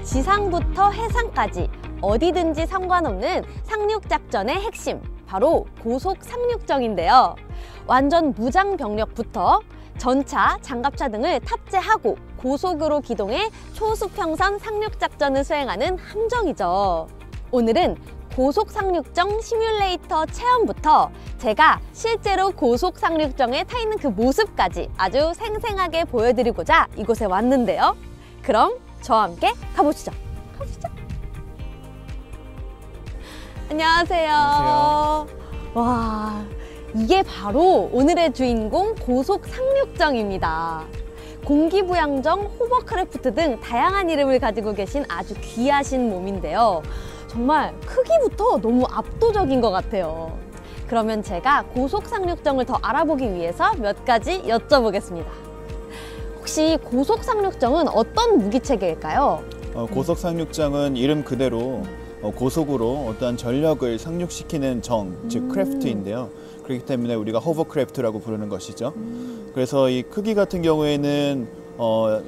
지상부터 해상까지 어디든지 상관없는 상륙작전의 핵심, 바로 고속상륙정인데요. 완전 무장병력부터 전차, 장갑차 등을 탑재하고 고속으로 기동해 초수평선 상륙작전을 수행하는 함정이죠. 오늘은 고속상륙정 시뮬레이터 체험부터 제가 실제로 고속상륙정에 타 있는 그 모습까지 아주 생생하게 보여드리고자 이곳에 왔는데요. 그럼 저와 함께 가보시죠. 안녕하세요. 안녕하세요. 와, 이게 바로 오늘의 주인공 고속상륙정입니다. 공기부양정, 호버크래프트 등 다양한 이름을 가지고 계신 아주 귀하신 몸인데요. 정말 크기부터 너무 압도적인 것 같아요. 그러면 제가 고속상륙정을 더 알아보기 위해서 몇 가지 여쭤보겠습니다. 혹시 고속상륙정은 어떤 무기체계일까요? 고속상륙정은 이름 그대로 고속으로 어떠한 전력을 상륙시키는 정, 즉 크래프트인데요. 그렇기 때문에 우리가 호버크래프트라고 부르는 것이죠. 그래서 이 크기 같은 경우에는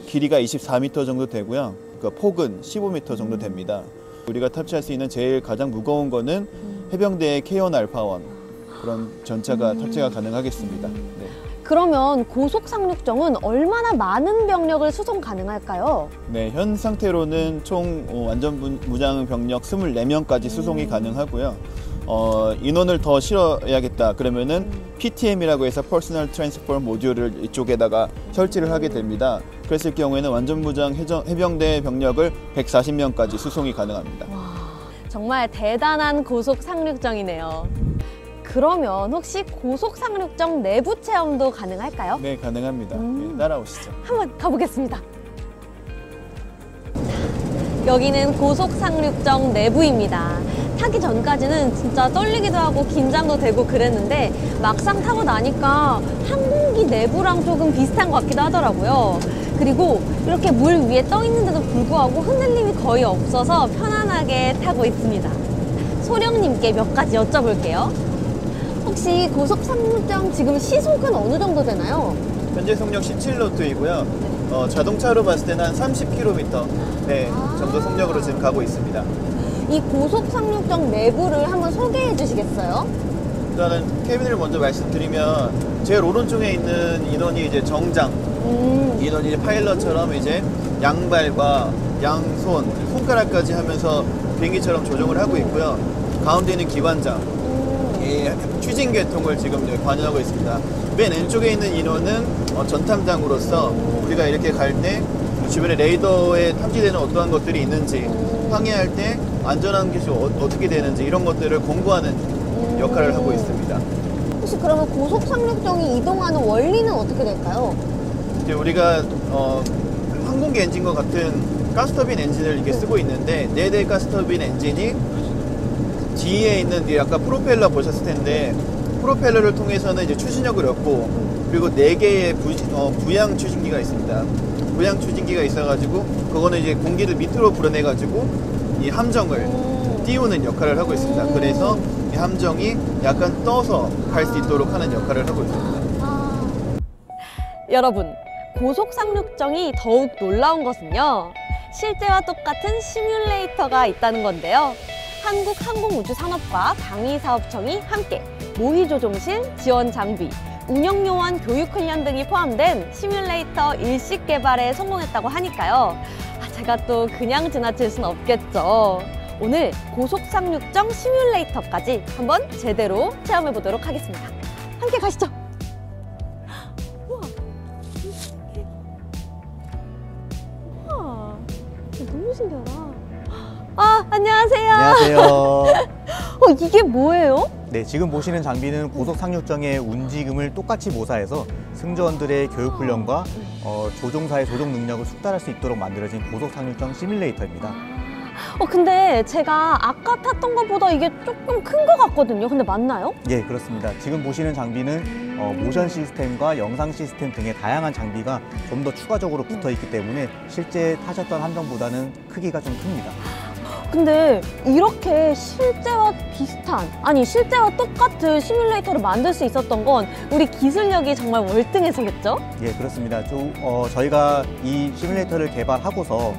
길이가 24m 정도 되고요. 그러니까 폭은 15m 정도 됩니다. 우리가 탑재할 수 있는 제일 가장 무거운 거는 해병대의 K1 알파1 그런 전차가 탑재가 가능하겠습니다. 네. 그러면 고속상륙정은 얼마나 많은 병력을 수송 가능할까요? 네, 현 상태로는 총 완전 무장 병력 24명까지 수송이 가능하고요. 인원을 더 실어야겠다 그러면은 PTM이라고 해서 퍼스널 트랜스포머 모듈을 이쪽에다가 설치를 하게 됩니다. 그랬을 경우에는 완전 무장 해병대 병력을 140명까지 수송이 가능합니다. 와, 정말 대단한 고속상륙정이네요. 그러면 혹시 고속상륙정 내부 체험도 가능할까요? 네, 가능합니다. 네, 따라오시죠. 한번 가보겠습니다. 여기는 고속상륙정 내부입니다. 타기 전까지는 진짜 떨리기도 하고 긴장도 되고 그랬는데 막상 타고 나니까 항공기 내부랑 조금 비슷한 것 같기도 하더라고요. 그리고 이렇게 물 위에 떠 있는데도 불구하고 흔들림이 거의 없어서 편안하게 타고 있습니다. 소령님께 몇 가지 여쭤볼게요. 혹시 고속상륙정 지금 시속은 어느 정도 되나요? 현재 속력 17노트이고요. 자동차로 봤을 때는 한 30km 정도 속력으로 지금 가고 있습니다. 이 고속상륙정 내부를 한번 소개해 주시겠어요? 일단은 캐비닛을 먼저 말씀드리면 제일 오른쪽에 있는 인원이 이제 정장, 인원이 이제 파일럿처럼 이제 양발과 양손, 손가락까지 하면서 비행기처럼 조종을 하고 있고요. 가운데 있는 기관장, 추진 계통을 지금 관여하고 있습니다. 맨 왼쪽에 있는 인원은 전탐장으로서 우리가 이렇게 갈 때 주변에 레이더에 탐지되는 어떠한 것들이 있는지, 항해할 때 안전한 기술 어떻게 되는지 이런 것들을 공부하는 역할을 하고 있습니다. 혹시 그러면 고속상륙정이 이동하는 원리는 어떻게 될까요? 이제 우리가 항공기 엔진과 같은 가스터빈 엔진을 이렇게 쓰고 있는데 4대의 가스터빈 엔진이 뒤에 있는 아까 프로펠러 보셨을 텐데 프로펠러를 통해서는 이제 추진력을 얻고 그리고 4개의 부양 추진기가 있습니다. 부양 추진기가 있어가지고 그거는 이제 공기를 밑으로 불어내가지고 이 함정을 띄우는 역할을 하고 있습니다. 그래서 이 함정이 약간 떠서 갈 수 있도록 하는 역할을 하고 있습니다. 여러분, 고속상륙정이 더욱 놀라운 것은요, 실제와 똑같은 시뮬레이터가 있다는 건데요. 한국항공우주산업과 방위사업청이 함께 모의조종실, 지원 장비, 운영요원 교육훈련 등이 포함된 시뮬레이터 일식 개발에 성공했다고 하니까요. 제가 또 그냥 지나칠 순 없겠죠. 오늘 고속상륙정 시뮬레이터까지 한번 제대로 체험해 보도록 하겠습니다. 함께 가시죠. 우와, 우와, 너무 신기하다. 안녕하세요. 안녕하세요. 이게 뭐예요? 네, 지금 보시는 장비는 고속상륙정의 운지금을 똑같이 모사해서 승조원들의 교육훈련과 조종사의 조종 능력을 숙달할 수 있도록 만들어진 고속상륙정 시뮬레이터입니다. 근데 제가 아까 탔던 것보다 이게 조금 큰 것 같거든요. 근데 맞나요? 예, 그렇습니다. 지금 보시는 장비는 모션 시스템과 영상 시스템 등의 다양한 장비가 좀 더 추가적으로 붙어 있기 때문에 실제 타셨던 함정보다는 크기가 좀 큽니다. 근데 이렇게 실제와 비슷한, 아니 실제와 똑같은 시뮬레이터를 만들 수 있었던 건 우리 기술력이 정말 월등해서겠죠? 예, 그렇습니다. 저희가 이 시뮬레이터를 개발하고서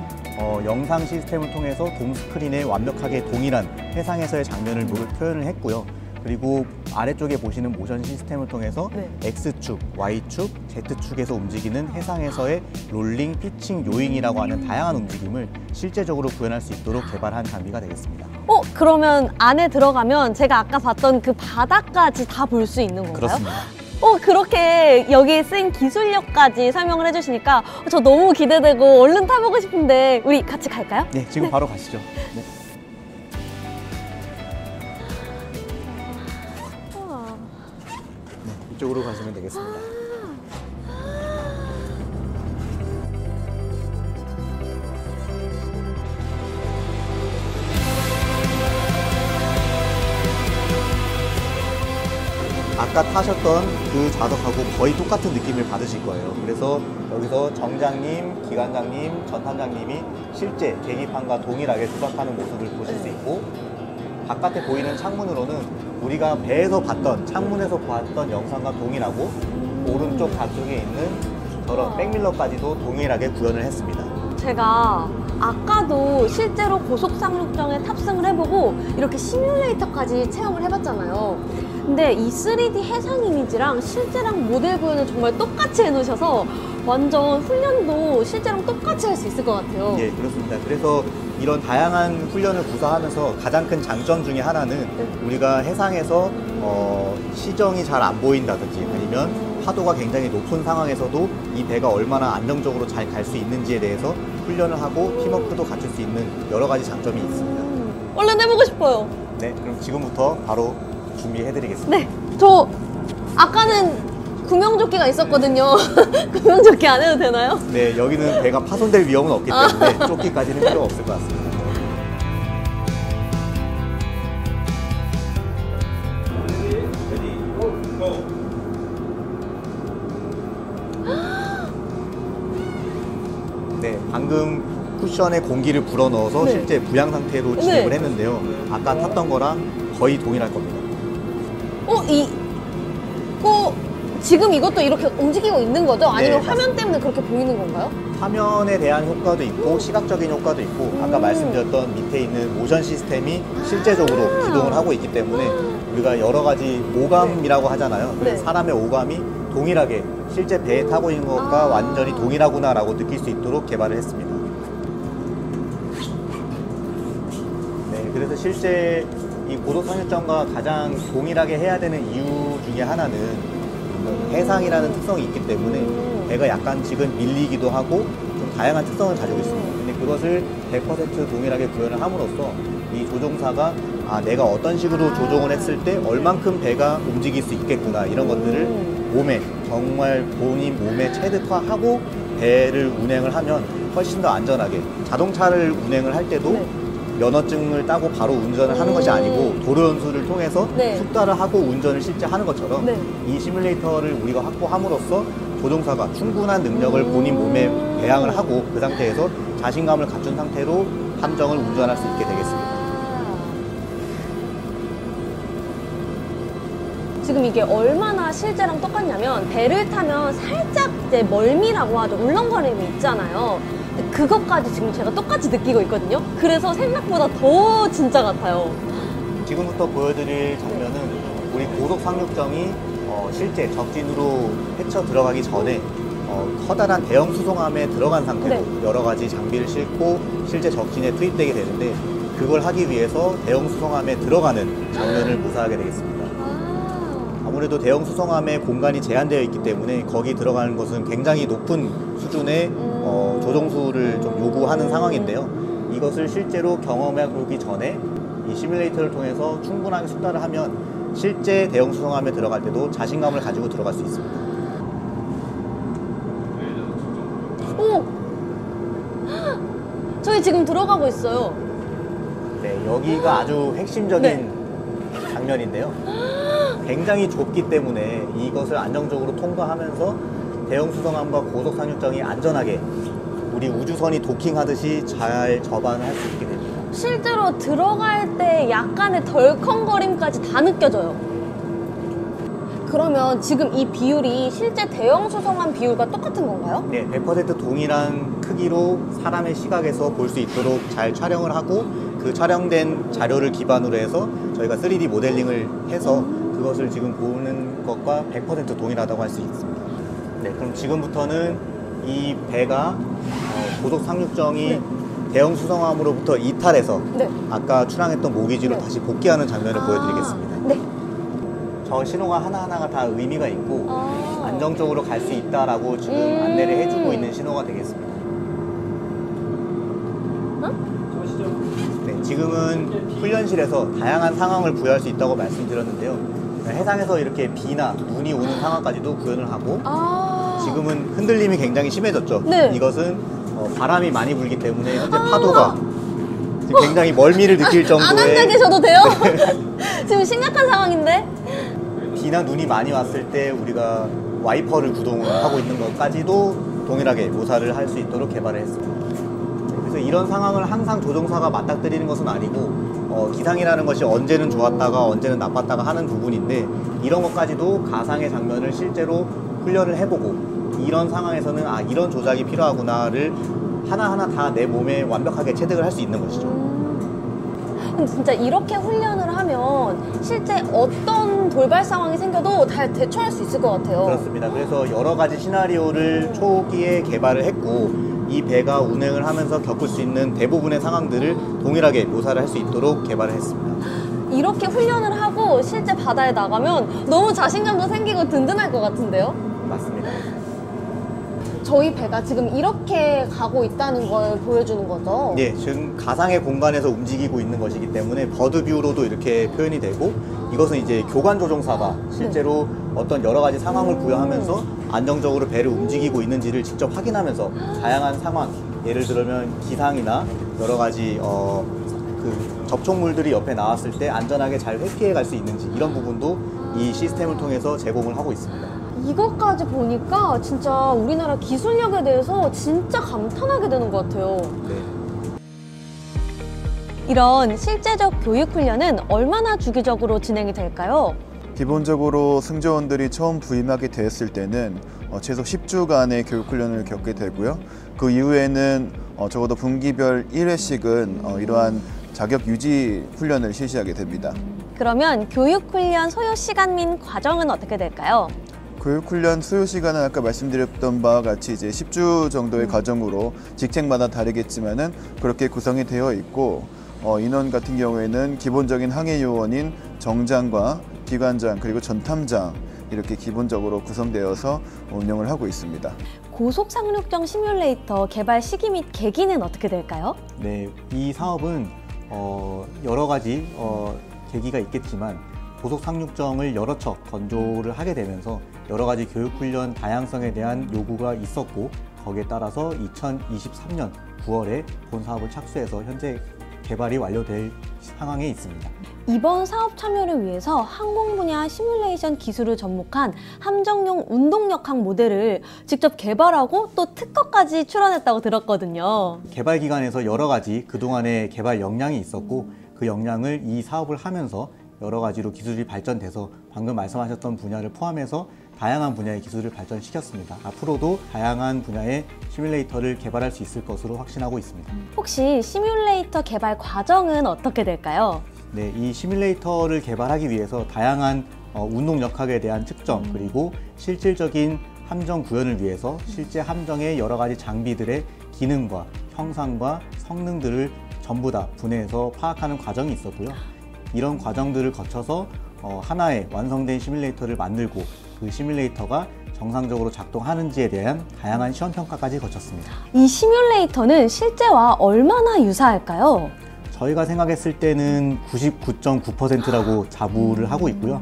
영상 시스템을 통해서 돔 스크린에 완벽하게 동일한 해상에서의 장면을 표현을 했고요. 그리고 아래쪽에 보시는 모션 시스템을 통해서 네. X축, Y축, Z축에서 움직이는 해상에서의 롤링, 피칭, 요잉이라고 하는 다양한 움직임을 실제적으로 구현할 수 있도록 개발한 장비가 되겠습니다. 그러면 안에 들어가면 제가 아까 봤던 그 바닥까지 다 볼 수 있는 건가요? 그렇습니다. 그렇게 여기에 쓴 기술력까지 설명을 해주시니까 저 너무 기대되고 얼른 타보고 싶은데 우리 같이 갈까요? 네, 지금 바로 가시죠. 네. 우와. 네, 이쪽으로 가시면 되겠습니다. 아까 타셨던 그 좌석하고 거의 똑같은 느낌을 받으실 거예요. 그래서 여기서 정장님, 기관장님, 전탄장님이 실제 계기판과 동일하게 조작하는 모습을 보실 수 있고, 바깥에 보이는 창문으로는 우리가 배에서 봤던, 창문에서 봤던 영상과 동일하고 오른쪽 좌쪽에 있는 저런 백밀러까지도 동일하게 구현을 했습니다. 제가 아까도 실제로 고속상륙정에 탑승을 해보고 이렇게 시뮬레이터까지 체험을 해봤잖아요. 근데 이 3D 해상 이미지랑 실제랑 모델 구현을 정말 똑같이 해놓으셔서 완전 훈련도 실제랑 똑같이 할 수 있을 것 같아요. 예, 그렇습니다. 그래서 이런 다양한 훈련을 구사하면서 가장 큰 장점 중에 하나는 우리가 해상에서 시정이 잘 안 보인다든지 아니면 파도가 굉장히 높은 상황에서도 이 배가 얼마나 안정적으로 잘 갈 수 있는지에 대해서 훈련을 하고 팀워크도 갖출 수 있는 여러 가지 장점이 있습니다. 얼른 해보고 싶어요. 네, 그럼 지금부터 바로 준비해드리겠습니다. 네, 저 아까는 구명조끼가 있었거든요. 구명조끼 안 해도 되나요? 네, 여기는 배가 파손될 위험은 없기 때문에 조끼까지는 필요 없을 것 같습니다. 네, 방금 쿠션에 공기를 불어넣어서 네. 실제 부양 상태로 진입을 네. 했는데요. 아까 탔던 거랑 거의 동일할 겁니다. 지금 이것도 이렇게 움직이고 있는 거죠? 아니면 네, 화면 때문에 그렇게 보이는 건가요? 화면에 대한 효과도 있고 시각적인 효과도 있고 아까 말씀드렸던 밑에 있는 모션 시스템이 실제적으로 기동을 하고 있기 때문에 우리가 여러 가지 오감이라고 하잖아요. 네. 사람의 오감이 동일하게 실제 배에 타고 있는 것과 완전히 동일하구나라고 느낄 수 있도록 개발을 했습니다. 네, 그래서 실제 이 고속상륙정과 가장 동일하게 해야 되는 이유 중에 하나는 해상이라는 특성이 있기 때문에 배가 약간 지금 밀리기도 하고 좀 다양한 특성을 가지고 있습니다. 근데 그것을 100% 동일하게 구현을 함으로써 이 조종사가 내가 어떤 식으로 조종을 했을 때 얼만큼 배가 움직일 수 있겠구나 이런 것들을 몸에 정말 본인 몸에 체득화하고 배를 운행을 하면 훨씬 더 안전하게 자동차를 운행을 할 때도 면허증을 따고 바로 운전을 하는 것이 아니고 도로 연수를 통해서 네. 숙달을 하고 운전을 실제 하는 것처럼 네. 이 시뮬레이터를 우리가 확보함으로써 조종사가 충분한 능력을 본인 몸에 배양을 하고 그 상태에서 자신감을 갖춘 상태로 함정을 운전할 수 있게 되겠습니다. 지금 이게 얼마나 실제랑 똑같냐면 배를 타면 살짝 이제 멀미라고 하죠. 울렁거림이 있잖아요. 그것까지 지금 제가 똑같이 느끼고 있거든요. 그래서 생각보다 더 진짜 같아요. 지금부터 보여드릴 장면은 우리 고속상륙정이 실제 적진으로 헤쳐 들어가기 전에 커다란 대형 수송함에 들어간 상태로 여러 가지 장비를 싣고 실제 적진에 투입되게 되는데 그걸 하기 위해서 대형 수송함에 들어가는 장면을 묘사하게 되겠습니다. 아무래도 대형 수송함의 공간이 제한되어 있기 때문에 거기 들어가는 것은 굉장히 높은 수준의 조종수를 좀 요구하는 상황인데요. 이것을 실제로 경험해보기 전에 이 시뮬레이터를 통해서 충분하게 숙달을 하면 실제 대형 수송함에 들어갈 때도 자신감을 가지고 들어갈 수 있습니다. 오! 저희 지금 들어가고 있어요. 네, 여기가 아주 핵심적인 장면인데요. 굉장히 좁기 때문에 이것을 안정적으로 통과하면서 대형 수송함과 고속 상륙정이 안전하게 우리 우주선이 도킹하듯이 잘 접안을 할 수 있게 됩니다. 실제로 들어갈 때 약간의 덜컹거림까지 다 느껴져요. 그러면 지금 이 비율이 실제 대형 수송함 비율과 똑같은 건가요? 네, 100% 동일한 크기로 사람의 시각에서 볼 수 있도록 잘 촬영을 하고 그 촬영된 자료를 기반으로 해서 저희가 3D 모델링을 해서 그것을 지금 보는 것과 100% 동일하다고 할 수 있습니다. 네, 그럼 지금부터는 이 배가 고속 상륙정이 네. 대형 수송함으로부터 이탈해서 네. 아까 출항했던 모기지로 네. 다시 복귀하는 장면을 보여드리겠습니다. 네. 저 신호가 하나하나가 다 의미가 있고 아. 안정적으로 갈 수 있다라고 지금 안내를 해주고 있는 신호가 되겠습니다. 네, 지금은 훈련실에서 다양한 상황을 부여할 수 있다고 말씀드렸는데요. 해상에서 이렇게 비나 눈이 오는 상황까지도 구현을 하고 아. 지금은 흔들림이 굉장히 심해졌죠. 네. 이것은 바람이 많이 불기 때문에 현재 파도가 지금 굉장히 멀미를 느낄 안 앉아 정도의 계셔도 돼요? 지금 심각한 상황인데? 비나 눈이 많이 왔을 때 우리가 와이퍼를 구동을 하고 있는 것까지도 동일하게 모사를 할 수 있도록 개발을 했습니다. 그래서 이런 상황을 항상 조종사가 맞닥뜨리는 것은 아니고 기상이라는 것이 언제는 좋았다가 언제는 나빴다가 하는 부분인데 이런 것까지도 가상의 장면을 실제로 훈련을 해보고 이런 상황에서는 아 이런 조작이 필요하구나를 하나하나 다 내 몸에 완벽하게 체득을 할 수 있는 것이죠. 근데 진짜 이렇게 훈련을 하면 실제 어떤 돌발 상황이 생겨도 다 대처할 수 있을 것 같아요. 그렇습니다. 그래서 여러 가지 시나리오를 초기에 개발을 했고 이 배가 운행을 하면서 겪을 수 있는 대부분의 상황들을 동일하게 묘사를 할 수 있도록 개발을 했습니다. 이렇게 훈련을 하고 실제 바다에 나가면 너무 자신감도 생기고 든든할 것 같은데요? 맞습니다. 저희 배가 지금 이렇게 가고 있다는 걸 보여주는 거죠? 네, 지금 가상의 공간에서 움직이고 있는 것이기 때문에 버드뷰로도 이렇게 표현이 되고 이것은 이제 교관 조종사가 실제로 어떤 여러 가지 상황을 부여하면서 안정적으로 배를 움직이고 있는지를 직접 확인하면서 다양한 상황, 예를 들면 기상이나 여러 가지 그 접촉물들이 옆에 나왔을 때 안전하게 잘 회피해 갈 수 있는지 이런 부분도 이 시스템을 통해서 제공을 하고 있습니다. 이것까지 보니까 진짜 우리나라 기술력에 대해서 진짜 감탄하게 되는 것 같아요. 네. 이런 실제적 교육 훈련은 얼마나 주기적으로 진행이 될까요? 기본적으로 승조원들이 처음 부임하게 되었을 때는 최소 10주간의 교육훈련을 겪게 되고요. 그 이후에는 적어도 분기별 1회씩은 이러한 자격 유지 훈련을 실시하게 됩니다. 그러면 교육 훈련 소요 시간 및 과정은 어떻게 될까요? 교육훈련 소요 시간은 아까 말씀드렸던 바와 같이 이제 10주 정도의 과정으로 직책마다 다르겠지만은 그렇게 구성이 되어 있고 인원 같은 경우에는 기본적인 항해 요원인 정장과 기관장 그리고 전탐장 이렇게 기본적으로 구성되어서 운영을 하고 있습니다. 고속 상륙정 시뮬레이터 개발 시기 및 계기는 어떻게 될까요? 네, 이 사업은 여러 가지 계기가 있겠지만 고속 상륙정을 여러 척 건조를 하게 되면서 여러 가지 교육훈련 다양성에 대한 요구가 있었고 거기에 따라서 2023년 9월에 본 사업을 착수해서 현재 개발이 완료될 상황에 있습니다. 이번 사업 참여를 위해서 항공 분야 시뮬레이션 기술을 접목한 함정용 운동역학 모델을 직접 개발하고 또 특허까지 출원했다고 들었거든요. 개발 기관에서 여러 가지 그동안의 개발 역량이 있었고 그 역량을 이 사업을 하면서 여러 가지로 기술이 발전돼서 방금 말씀하셨던 분야를 포함해서 다양한 분야의 기술을 발전시켰습니다. 앞으로도 다양한 분야의 시뮬레이터를 개발할 수 있을 것으로 확신하고 있습니다. 혹시 시뮬레이터 개발 과정은 어떻게 될까요? 네, 이 시뮬레이터를 개발하기 위해서 다양한 운동 역학에 대한 측정 그리고 실질적인 함정 구현을 위해서 실제 함정의 여러 가지 장비들의 기능과 형상과 성능들을 전부 다 분해해서 파악하는 과정이 있었고요. 이런 과정들을 거쳐서 하나의 완성된 시뮬레이터를 만들고 그 시뮬레이터가 정상적으로 작동하는지에 대한 다양한 시험 평가까지 거쳤습니다. 이 시뮬레이터는 실제와 얼마나 유사할까요? 저희가 생각했을 때는 99.9%라고 자부를 하고 있고요.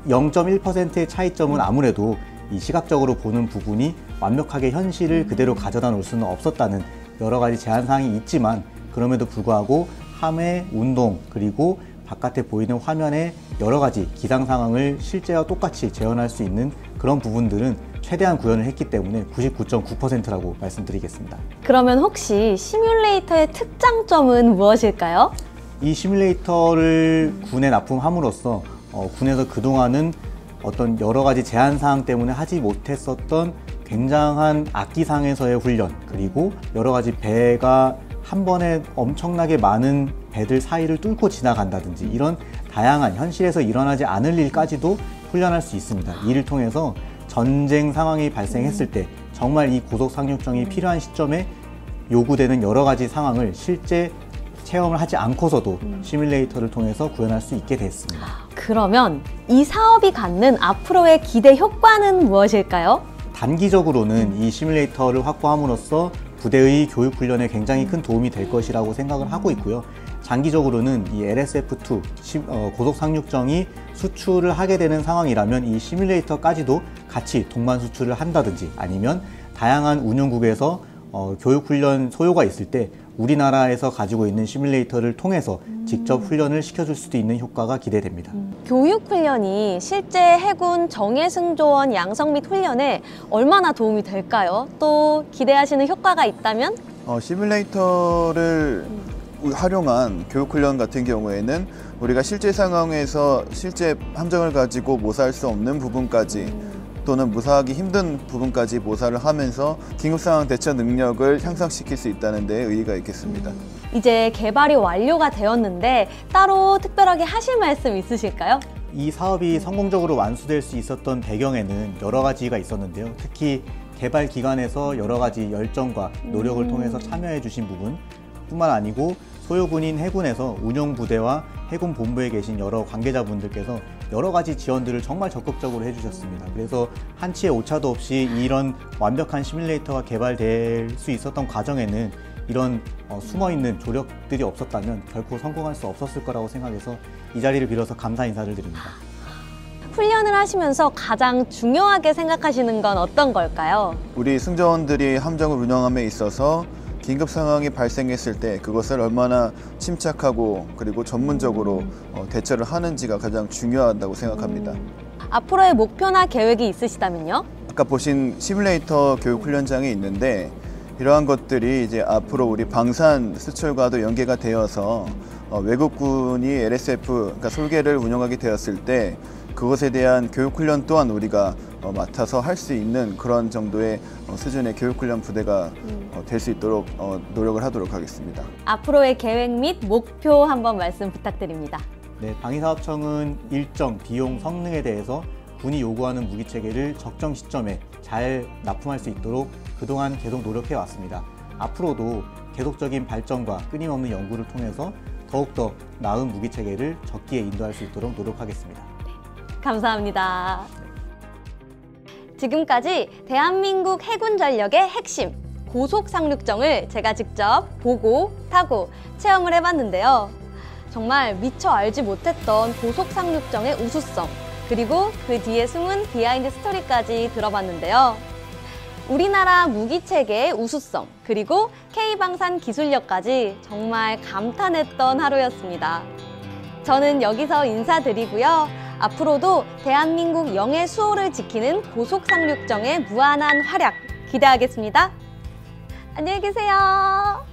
0.1%의 차이점은 아무래도 이 시각적으로 보는 부분이 완벽하게 현실을 그대로 가져다 놓을 수는 없었다는 여러 가지 제한사항이 있지만 그럼에도 불구하고 함의 운동 그리고 바깥에 보이는 화면의 여러 가지 기상 상황을 실제와 똑같이 재현할 수 있는 그런 부분들은 최대한 구현을 했기 때문에 99.9%라고 말씀드리겠습니다. 그러면 혹시 시뮬레이터의 특장점은 무엇일까요? 이 시뮬레이터를 군에 납품함으로써 군에서 그동안은 어떤 여러 가지 제한 사항 때문에 하지 못했었던 굉장한 악기상에서의 훈련, 그리고 여러 가지 배가 한 번에 엄청나게 많은 배들 사이를 뚫고 지나간다든지 이런 다양한 현실에서 일어나지 않을 일까지도 훈련할 수 있습니다. 이를 통해서 전쟁 상황이 발생했을 때 정말 이 고속 상륙정이 필요한 시점에 요구되는 여러 가지 상황을 실제 체험을 하지 않고서도 시뮬레이터를 통해서 구현할 수 있게 됐습니다. 그러면 이 사업이 갖는 앞으로의 기대 효과는 무엇일까요? 단기적으로는 이 시뮬레이터를 확보함으로써 부대의 교육 훈련에 굉장히 큰 도움이 될 것이라고 생각을 하고 있고요. 장기적으로는 이 LSF-2 고속 상륙정이 수출을 하게 되는 상황이라면 이 시뮬레이터까지도 같이 동반 수출을 한다든지 아니면 다양한 운용국에서 교육 훈련 소요가 있을 때 우리나라에서 가지고 있는 시뮬레이터를 통해서 직접 훈련을 시켜줄 수도 있는 효과가 기대됩니다. 교육 훈련이 실제 해군 정예승조원 양성 및 훈련에 얼마나 도움이 될까요? 또 기대하시는 효과가 있다면? 시뮬레이터를 활용한 교육훈련 같은 경우에는 우리가 실제 상황에서 실제 함정을 가지고 모사할 수 없는 부분까지 또는 모사하기 힘든 부분까지 모사를 하면서 긴급상황 대처 능력을 향상시킬 수 있다는 데 의의가 있겠습니다. 이제 개발이 완료가 되었는데 따로 특별하게 하실 말씀 있으실까요? 이 사업이 성공적으로 완수될 수 있었던 배경에는 여러 가지가 있었는데요. 특히 개발 기관에서 여러 가지 열정과 노력을 통해서 참여해 주신 부분 뿐만 아니고 소요군인 해군에서 운용부대와 해군 본부에 계신 여러 관계자분들께서 여러 가지 지원들을 정말 적극적으로 해주셨습니다. 그래서 한치의 오차도 없이 이런 완벽한 시뮬레이터가 개발될 수 있었던 과정에는 이런 숨어있는 조력들이 없었다면 결코 성공할 수 없었을 거라고 생각해서 이 자리를 빌어서 감사 인사를 드립니다. 훈련을 하시면서 가장 중요하게 생각하시는 건 어떤 걸까요? 우리 승조원들이 함정을 운영함에 있어서 긴급 상황이 발생했을 때 그것을 얼마나 침착하고 그리고 전문적으로 대처를 하는지가 가장 중요하다고 생각합니다. 앞으로의 목표나 계획이 있으시다면요? 아까 보신 시뮬레이터 교육 훈련장이 있는데 이러한 것들이 이제 앞으로 우리 방산 수출과도 연계가 되어서 외국군이 LSF, 그러니까 솔개를 운영하게 되었을 때 그것에 대한 교육 훈련 또한 우리가 맡아서 할 수 있는 그런 정도의 수준의 교육 훈련 부대가 될 수 있도록 노력을 하도록 하겠습니다. 앞으로의 계획 및 목표 한번 말씀 부탁드립니다. 네, 방위사업청은 일정, 비용, 성능에 대해서 군이 요구하는 무기체계를 적정 시점에 잘 납품할 수 있도록 그동안 계속 노력해 왔습니다. 앞으로도 계속적인 발전과 끊임없는 연구를 통해서 더욱더 나은 무기체계를 적기에 인도할 수 있도록 노력하겠습니다. 감사합니다. 지금까지 대한민국 해군 전력의 핵심 고속 상륙정을 제가 직접 보고 타고 체험을 해봤는데요. 정말 미처 알지 못했던 고속 상륙정의 우수성 그리고 그 뒤에 숨은 비하인드 스토리까지 들어봤는데요. 우리나라 무기체계의 우수성 그리고 K방산 기술력까지 정말 감탄했던 하루였습니다. 저는 여기서 인사드리고요. 앞으로도 대한민국 영해 수호를 지키는 고속 상륙정의 무한한 활약 기대하겠습니다. 안녕히 계세요.